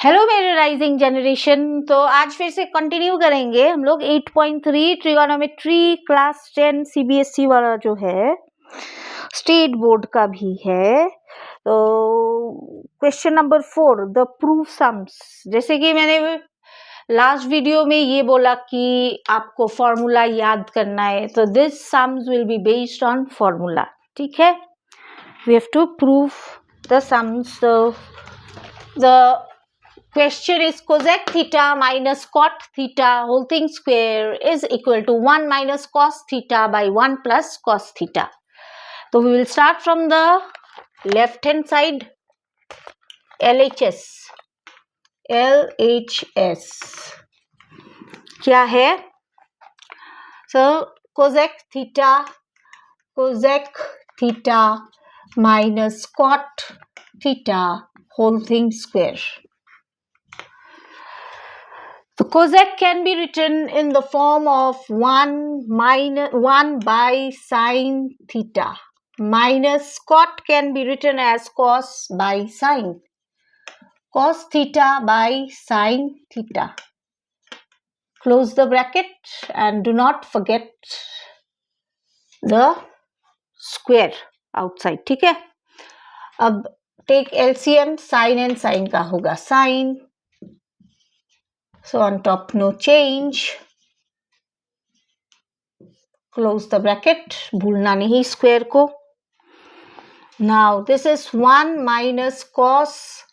Hello मेरे rising generation. तो आज फिर से कंटिन्यू करेंगे हम लोग 8.3 ट्रिगोनोमेट्री क्लास 10 सीबीएसई वाला जो है, स्टेट बोर्ड का भी है। तो question number 4, the proof sums. जैसे कि मैंने लास्ट वीडियो में ये बोला कि आपको फॉर्मूला याद करना है, तो this sums will be based on formula. ठीक है, we have to prove the sums. The question is cosec theta minus cot theta whole thing square is equal to 1 minus cos theta by 1 plus cos theta. So we will start from the left hand side. LHS क्या है? So cosec theta minus cot theta whole thing square. The cosec can be written in the form of 1 by sine theta minus cot can be written as cos by sine. Cos theta by sine theta. Close the bracket and do not forget the square outside. ठीक है, अब take LCM. Sine and sine का होगा sine. So on top no change. Close the bracket. भूलना नहीं square को. Now this is 1 minus cos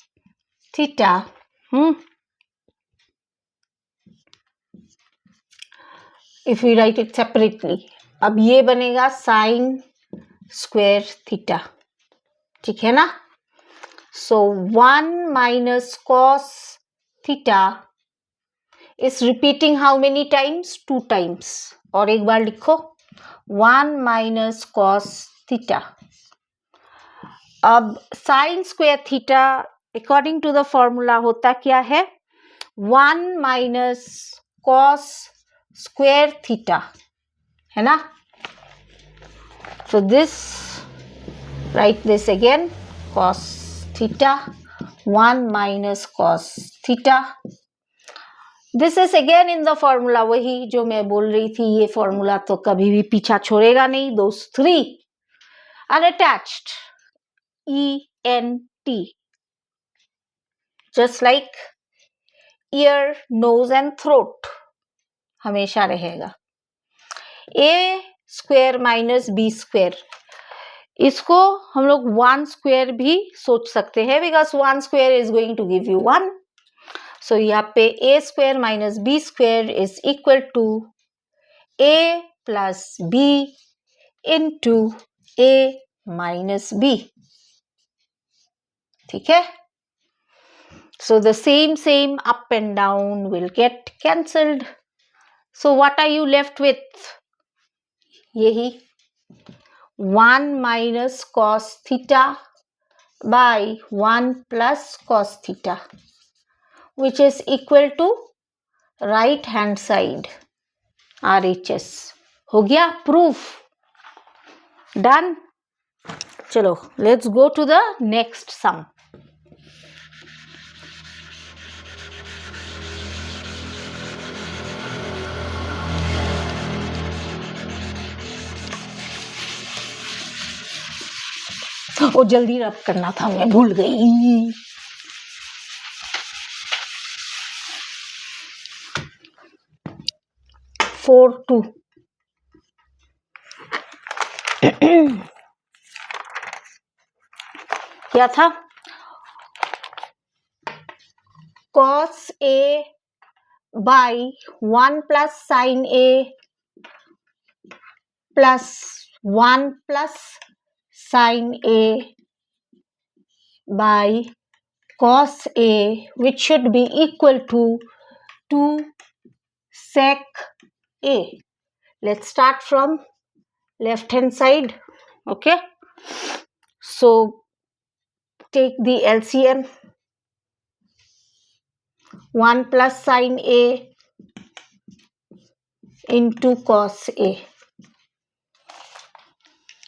theta. If we write it separately, अब ये बनेगा sin square theta. ठीक है ना? So 1 minus cos theta is repeating how many times? 2 times. और एक बार लिखो 1 minus cos theta. अब sin square theta according to the formula होता क्या है? 1 minus cos square theta, है ना? So this, write this again, cos theta, 1 minus cos theta. This is again in the formula. वही जो मैं बोल रही थी, ये formula तो कभी भी पीछा छोड़ेगा नहीं. Those three are attached. ENT. Just like ear, nose and throat हमेशा रहेगा. A square minus B square, इसको हम लोग 1 square भी सोच सकते हैं, because 1 square is going to give you 1. So यहाँ पे a square minus b square is equal to a plus b into a minus b. ठीक है? So the same up and down will get cancelled. So what are you left with? यही 1 minus cos theta by 1 plus cos theta, which is equal to right hand side RHS. हो गया proof. Done. चलो, let's go to the next sum. ओ जल्दी रब करना था, मैं भूल गई. Four two. क्या था? cos A by 1 plus sin A plus 1 plus sin A by cos A, which should be equal to 2 sec A. Let's start from left hand side. Okay, so take the LCM. 1 plus sin A into cos A.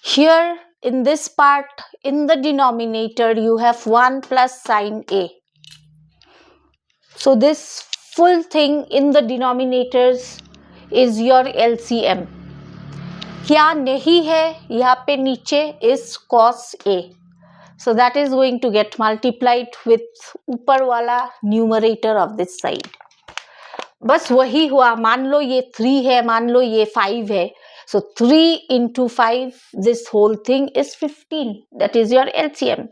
Here in this part, in the denominator, you have 1 plus sin A. So this full thing in the denominators is your LCM. क्या नहीं है यहाँ पे नीचे is cos A. So that is going to get multiplied with ऊपर वाला numerator of this side. बस वही हुआ. मान लो ये 3 है, मान लो ये 5 है. So 3 into 5, this whole thing is 15. That is your LCM.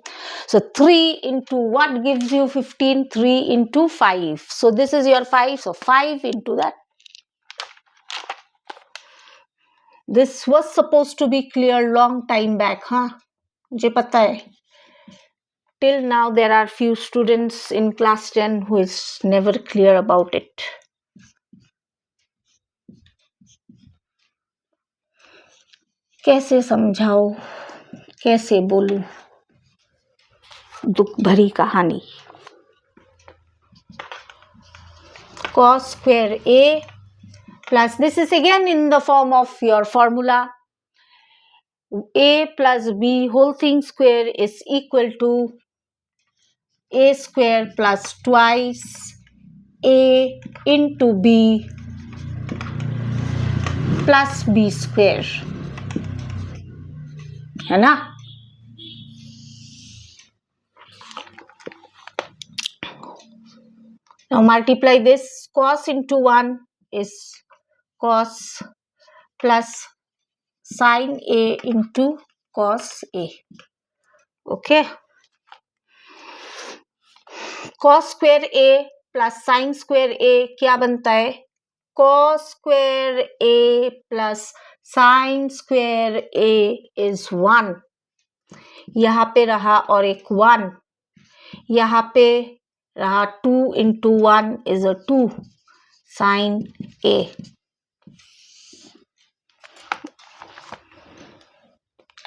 So 3 into what gives you 15? 3 into 5. So this is your 5. So 5 into that. This was supposed to be clear long time back, huh? मुझे पता है. Till now there are few students in class 10 who is never clear about it. कैसे समझाओ, कैसे बोलूं, दुख भरी कहानी. Cos square A plus, this is again in the form of your formula. A plus B whole thing square is equal to A square plus twice A into B plus B square. है ना? Now multiply this. Cos into 1 is cos plus sin A into cos A. Okay. Cos square A plus sin square A क्या बनता है? Cos square A plus sin square A is 1. यहाँ पे रहा और एक 1. यहाँ पे रहा 2 into 1 is a 2 sin A.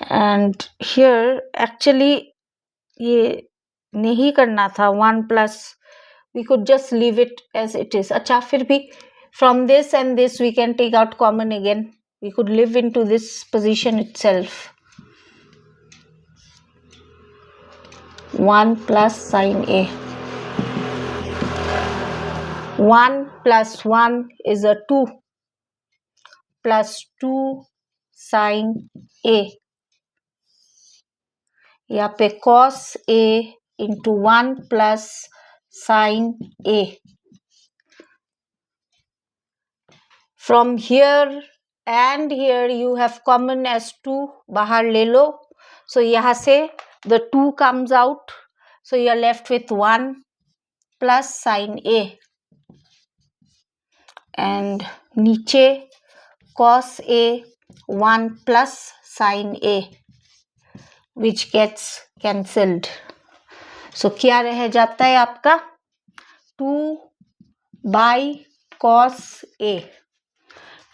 And here actually ये नहीं करना था. 1 plus, we could just leave it as it is. अच्छा, फिर भी from this and this we can take out common again. We could live into this position itself. 1 plus sin A. 1 plus 1 is a 2 plus 2 sin A. यहाँ पे cos A into 1 plus sin A. From here and here you have common as 2. बाहर ले लो. So यहाँ से the 2 comes out. So you are left with 1 plus sin A. And नीचे cos A 1 plus sin A, which gets cancelled. So क्या रह जाता है आपका? 2 by cos A.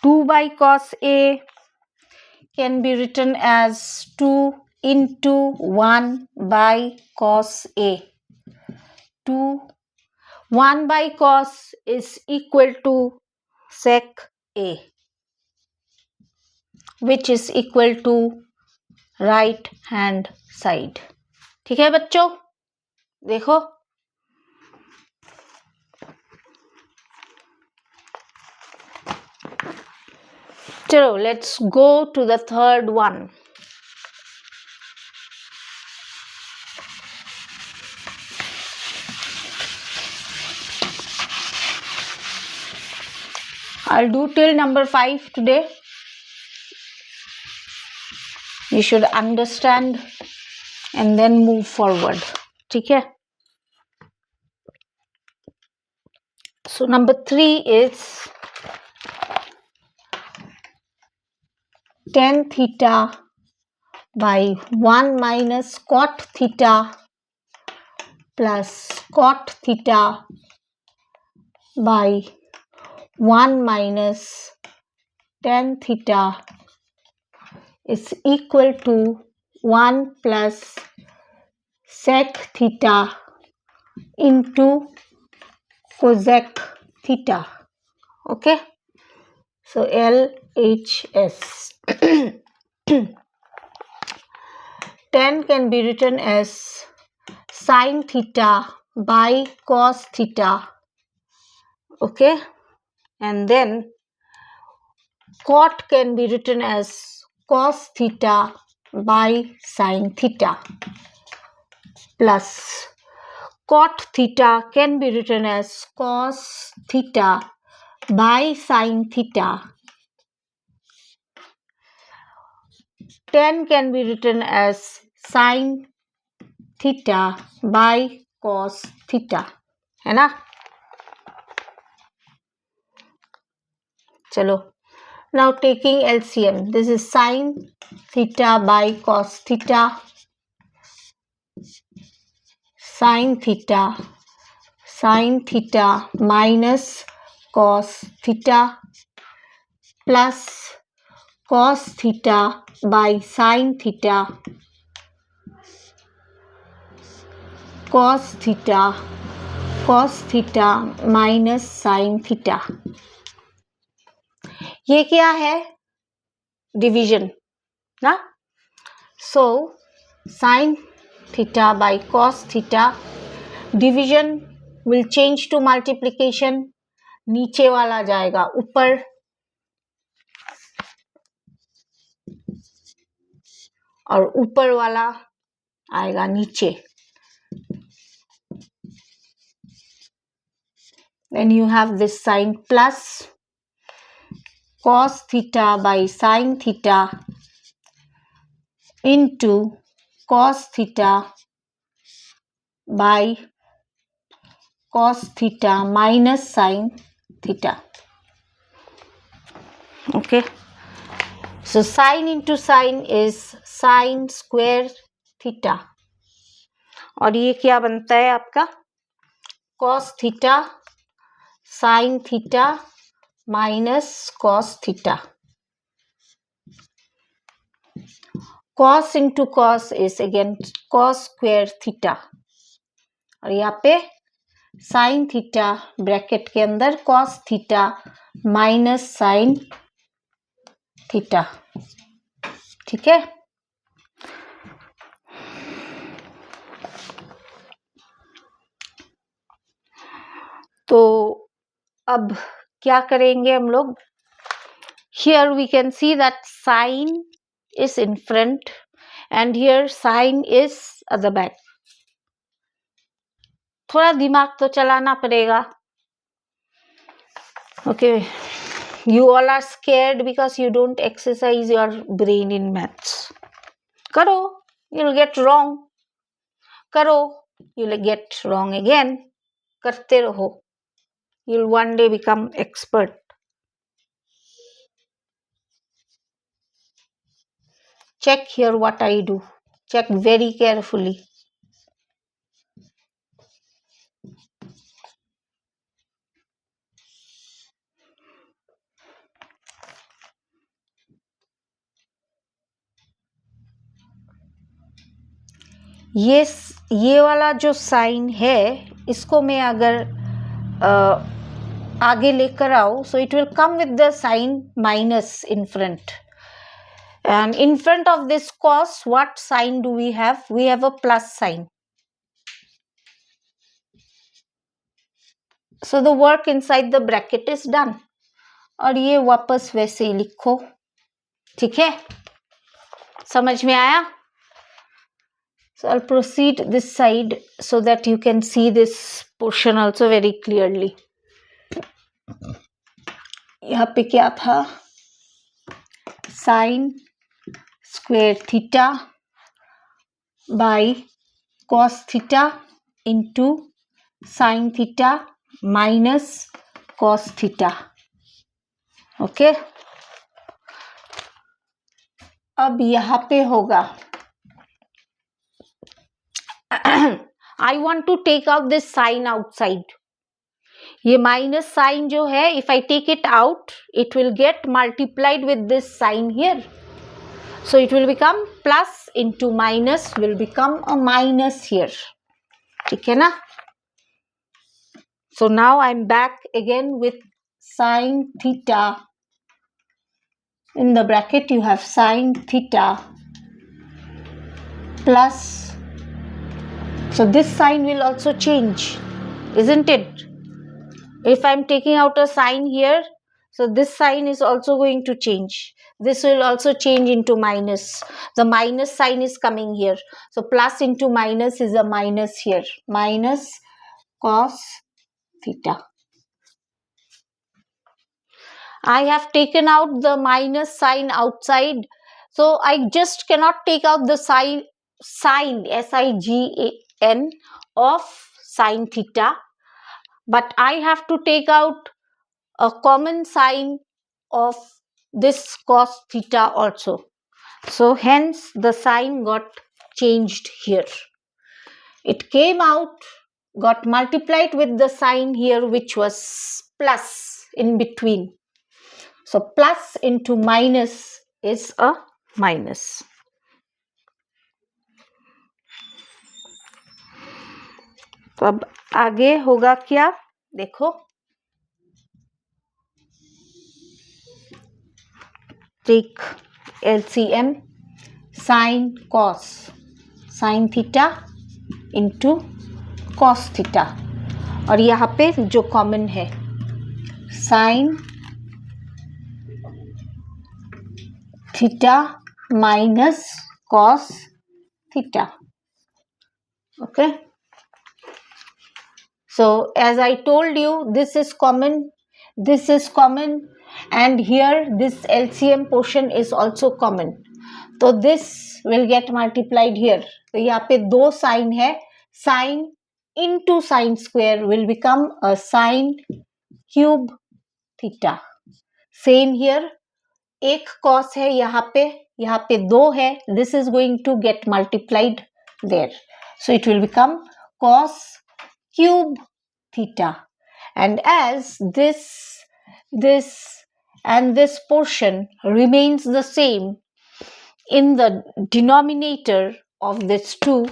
2 by cos A can be written as 2 into 1 by cos A. 1 by cos is equal to sec A, which is equal to right hand side. ठीक है बच्चों, देखो. चलो, let's go to the third one. I'll do till number 5 today. You should understand and then move forward. ठीक है? So number 3 is tan theta by 1 minus cot theta plus cot theta by 1 minus tan theta is equal to 1 plus sec theta into cosec theta. Okay, so LHS. Tan can be written as sin theta by cos theta Okay, and then cot can be written as cos theta by sin theta, plus cot theta can be written as cos theta by sin theta. Tan can be written as sin theta by cos theta, है ना? चलो, now taking LCM, this is sin theta by cos theta, sin theta minus cos theta plus cos theta by sin theta, cos theta minus sin theta. ये क्या है? Division ना. सो sin theta by cos theta, division will change to multiplication, नीचे वाला जाएगा ऊपर और ऊपर वाला आएगा नीचे. Then you have this sign plus cos theta by sin theta into cos theta by cos theta minus sin theta. Okay, so sin into sin is sin square theta, और ये क्या बनता है आपका? cos theta sin theta minus cos theta. Cos into cos is again cos square theta, और यहाँ पे sin theta bracket के अंदर cos theta minus sin theta. ठीक है. तो अब क्या करेंगे हम लोग? Here we can see that sin is in front and here sin is at the back. थोड़ा दिमाग तो चलाना पड़ेगा. Okay, you all are scared because you don't exercise your brain in maths. करो, you'll get wrong. करो, you'll get wrong again. करते रहो, you'll one day become expert. Check here what I do. Check very carefully. ये वाला जो sign है इसको मैं अगर आगे लेकर आओ, so it will come with the sign minus in front, and in front of this cos what sign do we have? We have a plus sign. So the work inside the bracket is done, और ये वापस वैसे ही लिखो. ठीक है, समझ में आया? So I'll proceed this side so that you can see this portion also very clearly. यहाँ पे क्या था? Sin square theta by cos theta into sin theta minus cos theta. Okay. अब यहाँ पे होगा I want to take out this sign outside. ये minus sign जो है, if I take it out, it will get multiplied with this sign here. So it will become plus into minus will become a minus here. ठीक है ना? So now I'm back again with sin theta. In the bracket you have sin theta plus. So this sign will also change, isn't it? If I'm taking out a sign here, so this sign is also going to change. This will also change into minus. The minus sign is coming here. So plus into minus is a minus here. Minus cos theta. I have taken out the minus sign outside. So I just cannot take out the sign S-I-G-A-N of sin theta. But I have to take out a common sign of this cos theta also. So hence the sign got changed here. It came out, got multiplied with the sign here which was plus in between. So plus into minus is a minus. तो अब आगे होगा क्या देखो, take LCM sin cos sin theta into cos theta और यहाँ पे जो कॉमन है sin theta minus cos theta. Okay, so as I told you, this is common, and here this LCM portion is also common. तो this will get multiplied here. तो यहाँ पे दो साइन है, sign into sin square will become a sin cube theta. Same here, एक cos है यहाँ पे दो है, this is going to get multiplied there. So it will become cos cube theta. And as this and this portion remains the same in the denominator of this 2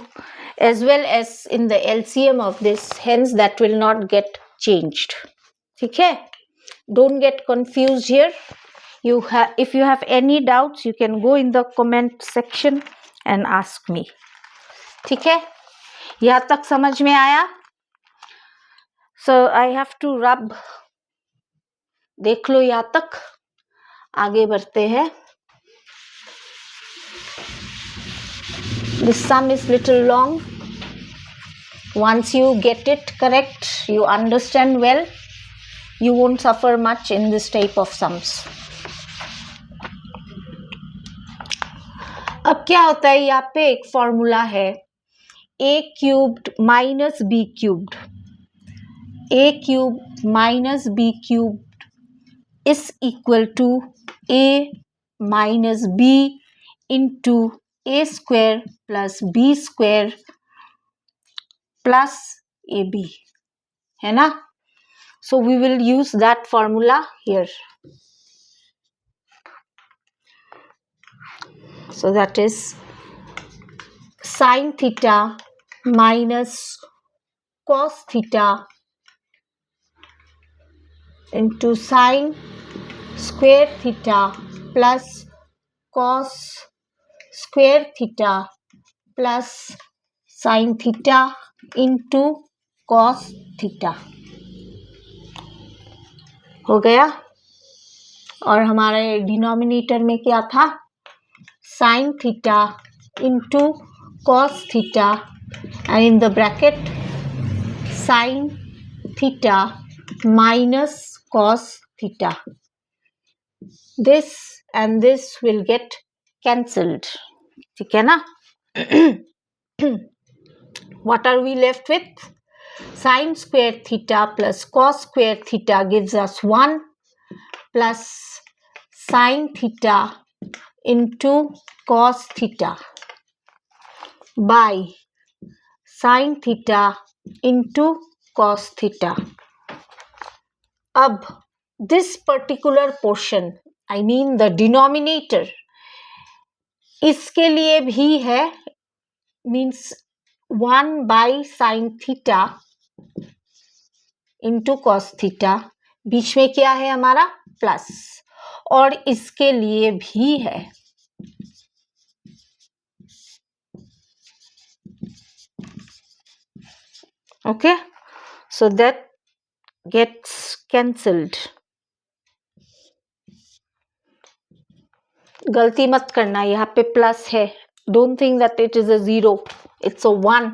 as well as in the LCM of this, hence that will not get changed. Okay, don't get confused here. If you have any doubts, you can go in the comment section and ask me. ठीक है, यहाँ तक समझ में आया? So I have to rub. देख लो यहाँ तक, आगे बढ़ते हैं. This sum is little long. Once you get it correct, you understand well, you won't suffer much in this type of sums. अब क्या होता है, यहाँ पे एक फॉर्मूला है a cubed minus b cubed. A cubed minus b cubed is equal to a minus b into a square plus b square plus ab, है ना? So we will use that formula here. So that is sin theta minus cos theta into sin square theta plus cos square theta plus sin theta into cos theta. हो गया. और हमारे denominator में क्या था, sin theta into cos theta and in the bracket sin theta minus cos theta. This and this will get cancelled. ठीक है ना? What are we left with? Sin square theta plus cos square theta gives us 1 plus sin theta into cos theta by sin theta into cos theta. अब this particular portion, I mean the denominator, इसके लिए भी है, means 1 by sin theta into cos theta, बीच में क्या है हमारा plus, और इसके लिए भी है. Okay, so that gets cancelled. गलती मत करना, यहाँ पे प्लस है. Don't think that it is a 0. It's a 1.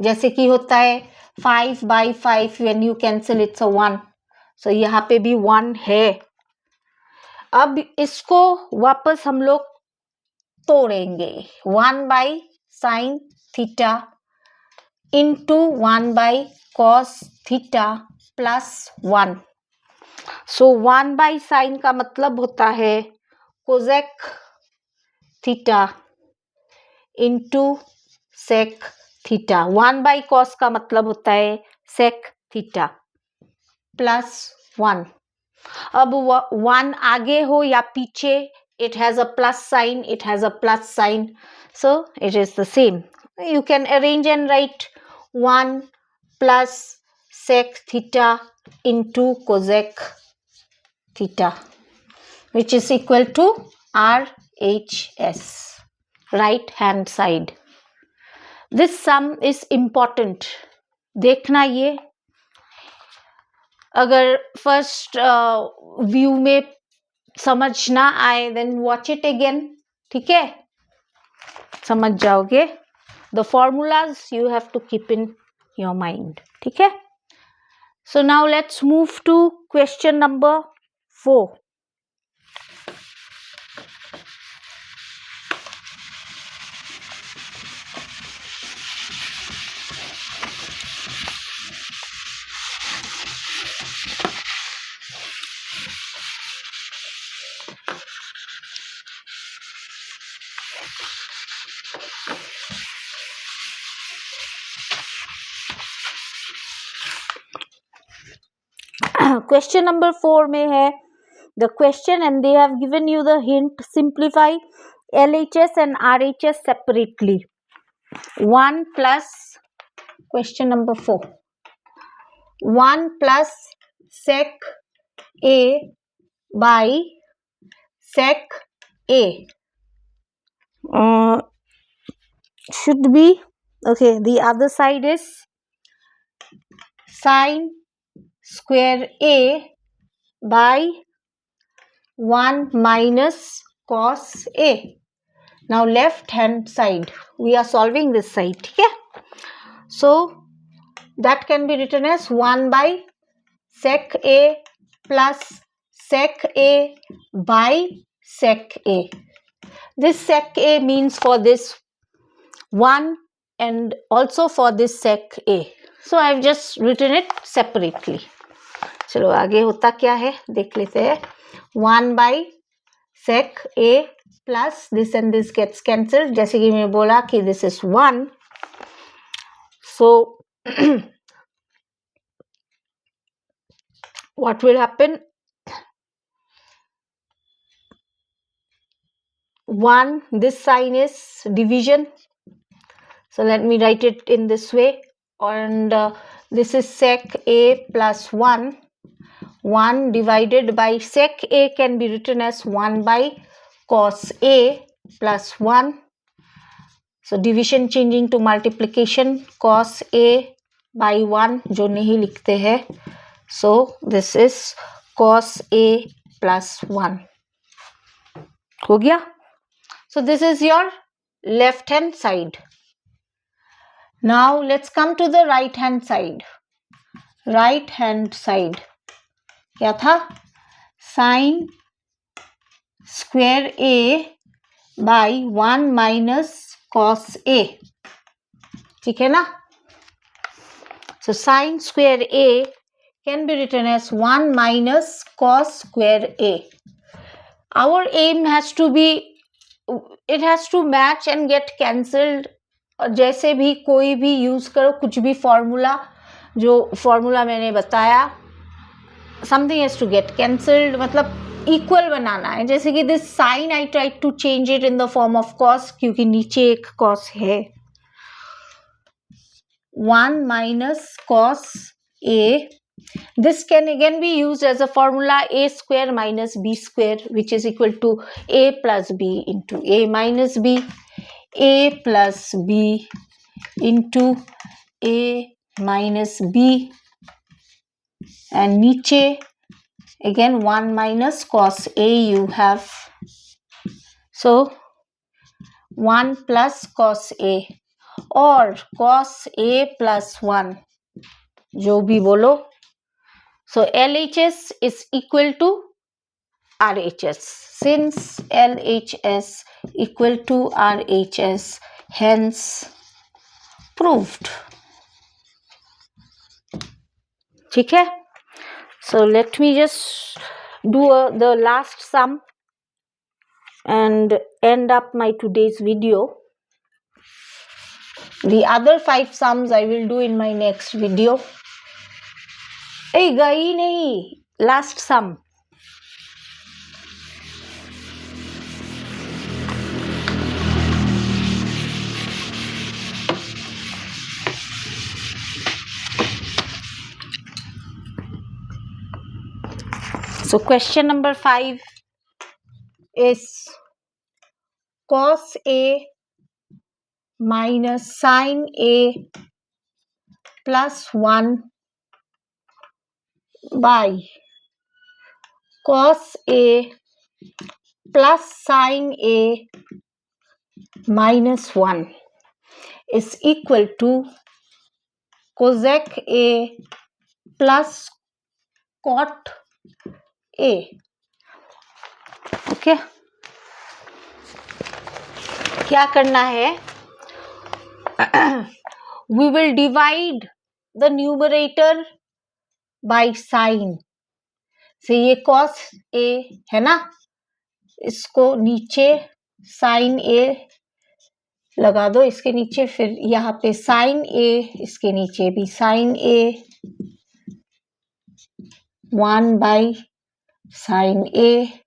जैसे कि होता है 5 by 5 when you cancel it's a 1. So यहाँ पे भी 1 है. अब इसको वापस हम लोग तोड़ेंगे. 1 by sin theta into 1 by cos theta plus 1. So 1 by sin का मतलब होता है cosec theta into sec theta. 1 by cos का मतलब होता है sec theta plus 1. अब 1 आगे हो या पीछे, it has a plus sign, it has a plus sign, so it is the same. You can arrange and write 1 plus sec theta into cosec theta, which is equal to RHS, right hand side. This sum is important. देखना ये, अगर first view में समझ ना आए then watch it again. ठीक है, समझ जाओगे. The formulas you have to keep in your mind. ठीक है. So now let's move to question number 4. Question number 4 में है the question and they have given you the hint. Simplify LHS and RHS separately. 1 plus question number 4. 1 plus sec A by sec A should be okay. The other side is sin square A by 1 minus cos A. Now left hand side, we are solving this side. ठीक है. So that can be written as 1 by sec A plus sec A by sec A. This sec A means for this 1 and also for this sec A. So I have just written it separately. चलो आगे होता क्या है देख लेते हैं. 1 by sec A plus this and this gets cancelled. जैसे कि मैंने बोला कि this is 1. So what will happen? 1, this sign is division. So let me write it in this way. And this is sec A plus 1. 1 divided by sec A can be written as 1 by cos A plus 1. So division changing to multiplication, cos A by 1 जो नहीं लिखते हैं. So this is cos A plus 1. हो गया. So this is your left hand side. Now let's come to the right hand side. Right hand side क्या था? Sin square A by 1 minus cos A. ठीक है ना? So sin square A can be written as 1 minus cos square A. Our aim has to be, it has to match and get cancelled. और जैसे भी कोई भी use करो, कुछ भी फॉर्मूला, जो फॉर्मूला मैंने बताया, something has to get cancelled, मतलब इक्वल बनाना है. जैसे कि this sine I try to change it in the form of cos, क्योंकि नीचे एक कॉस है. 1 minus cos A. This can again be used as a formula A square minus B square, which is equal to A plus B into A minus B, A plus B into A minus B. and नीचे again 1 minus cos A you have, so 1 plus cos A or cos A plus 1, जो भी बोलो. So LHS is equal to RHS. Since LHS equal to RHS, hence proved. ठीक है? So let me just do the last sum and end up my today's video. The other 5 sums I will do in my next video. गई नहीं, last sum. So question number 5 is cos A minus sin A plus 1 by cos A plus sin A minus 1 is equal to cosec A plus cot A. Okay, क्या करना है? We will divide the numerator by sin. से ये cos A है ना, इसको नीचे sin A लगा दो, इसके नीचे, फिर यहाँ पे sin A, इसके नीचे भी sin A, 1 by sin A.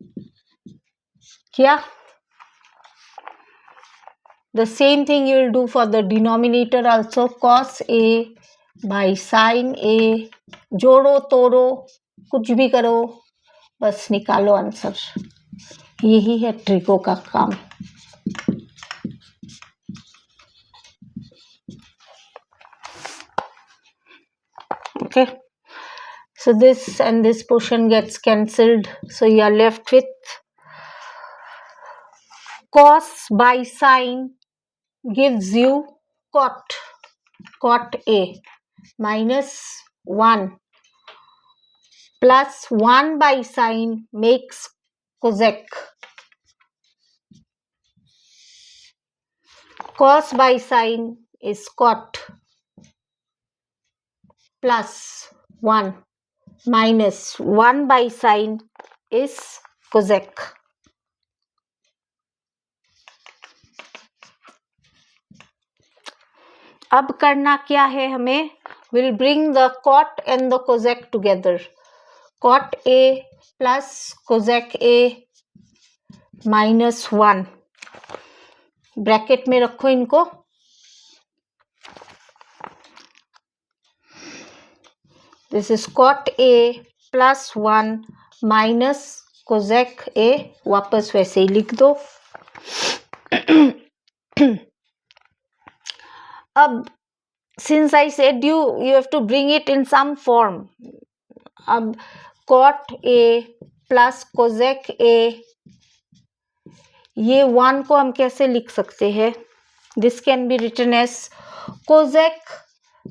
क्या? The same thing you will do for the denominator also, cos A by sin A. जोड़ो तोड़ो कुछ भी करो, बस निकालो आंसर. यही है ट्रिको का काम. Okay, so this and this portion gets cancelled, so you are left with cos by sin gives you cot A minus 1 plus 1 by sin makes cosec. Cos by sin is cot plus 1 minus 1 by sin is cosec. अब करना क्या है हमें? We'll bring the cot and the cosec together. Cot A plus cosec A minus 1. Bracket में रखो इनको. This is cot A plus 1 minus cosec A. वापस वैसे ही लिख दो. अब since I said you have to bring it in some form. अब cot A plus cosec A, ये 1 को हम कैसे लिख सकते हैं? This can be written as cosec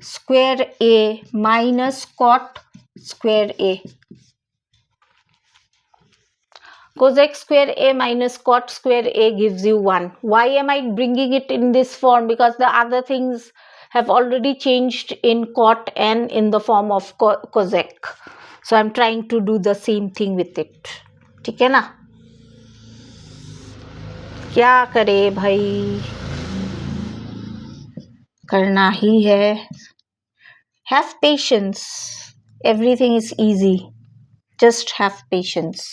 square A minus cot square A. Cosec square A minus cot square A gives you 1. Why am I bringing it in this form? Because the other things have already changed in cot and in the form of cosec. So I'm trying to do the same thing with it. ठीक है ना? क्या करे भाई, करना ही है. Have patience. Everything is easy. Just have patience.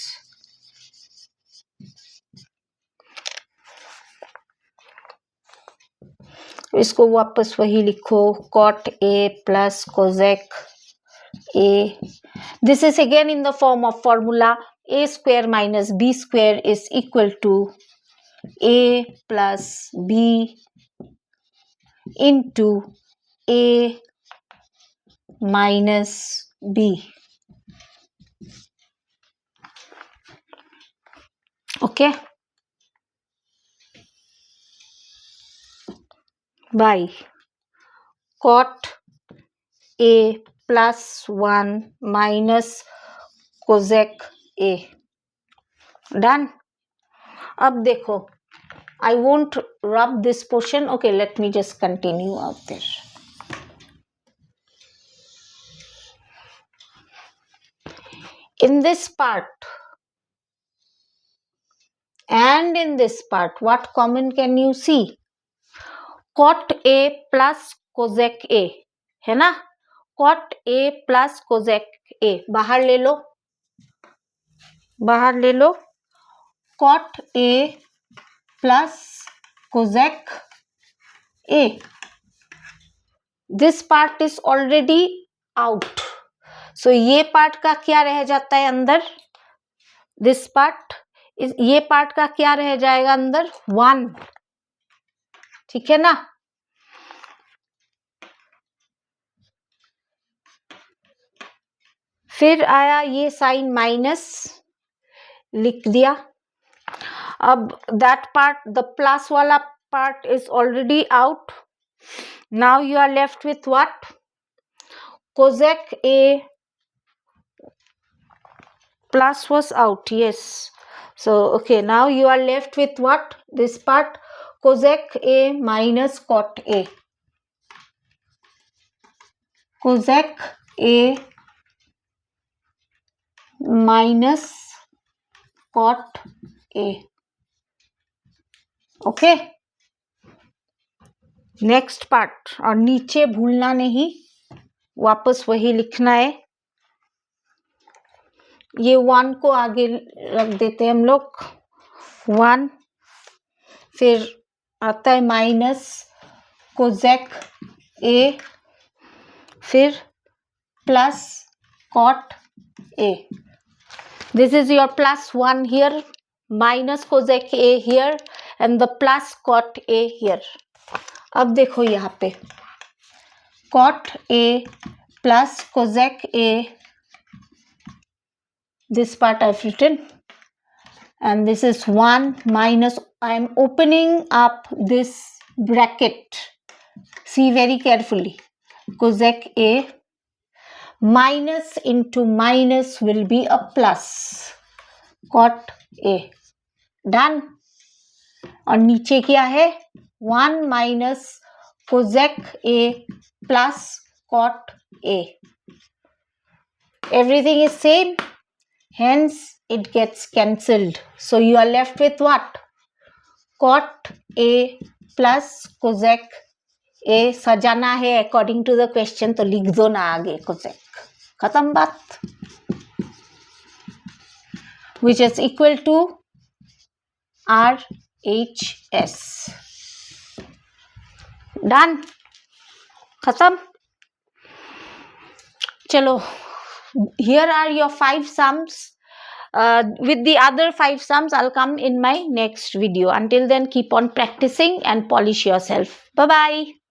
इसको वापस वही लिखो, cot A plus cosec A. This is again in the form of formula. A square minus B square is equal to A plus B into A minus B. Okay, by cot A plus 1 minus cosec A. Done. अब देखो, I won't rub this portion. Okay, let me just continue out there. In this part and in this part, what common can you see? Cot A plus cosec A, है ना? Cot A plus cosec A बाहर ले लो, बाहर ले लो. Cot A plus cosec A. This part is already out. So ये part का क्या रह जाता है अंदर? This part is, ये part का क्या रह जाएगा अंदर? 1. ठीक है ना? फिर आया ये साइन माइनस, लिख दिया. अब that part, the plus वाला part is already out. Now you are left with what? Cosec A plus was out, yes. So okay, now you are left with what? This part, cosec A minus cot A. Cosec A minus cot A. Okay, next part. और नीचे भूलना नहीं, वापस वही लिखना है. ये 1 को आगे रख देते हैं हम लोग. 1, फिर आता है माइनस कोजेक ए, फिर plus cot A. This is your plus 1 here, minus cosec A here and the plus cot A here. अब देखो यहाँ पे cot A plus cosec A, this part I've written, and this is 1 minus, I am opening up this bracket, see very carefully, cosec A minus into minus will be a plus, cot A. Done. और नीचे क्या है? 1 minus cosec A plus cot A. Everything is same, hence it gets cancelled. So you are left with what? Cot A plus cosec A. सजाना है according to the question, तो लिख दो ना आगे cosec. खत्म बात. Which is equal to RHS. Done. खत्म. चलो, here are your 5 sums. With the other 5 sums, I'll come in my next video. Until then, keep on practicing and polish yourself. Bye bye.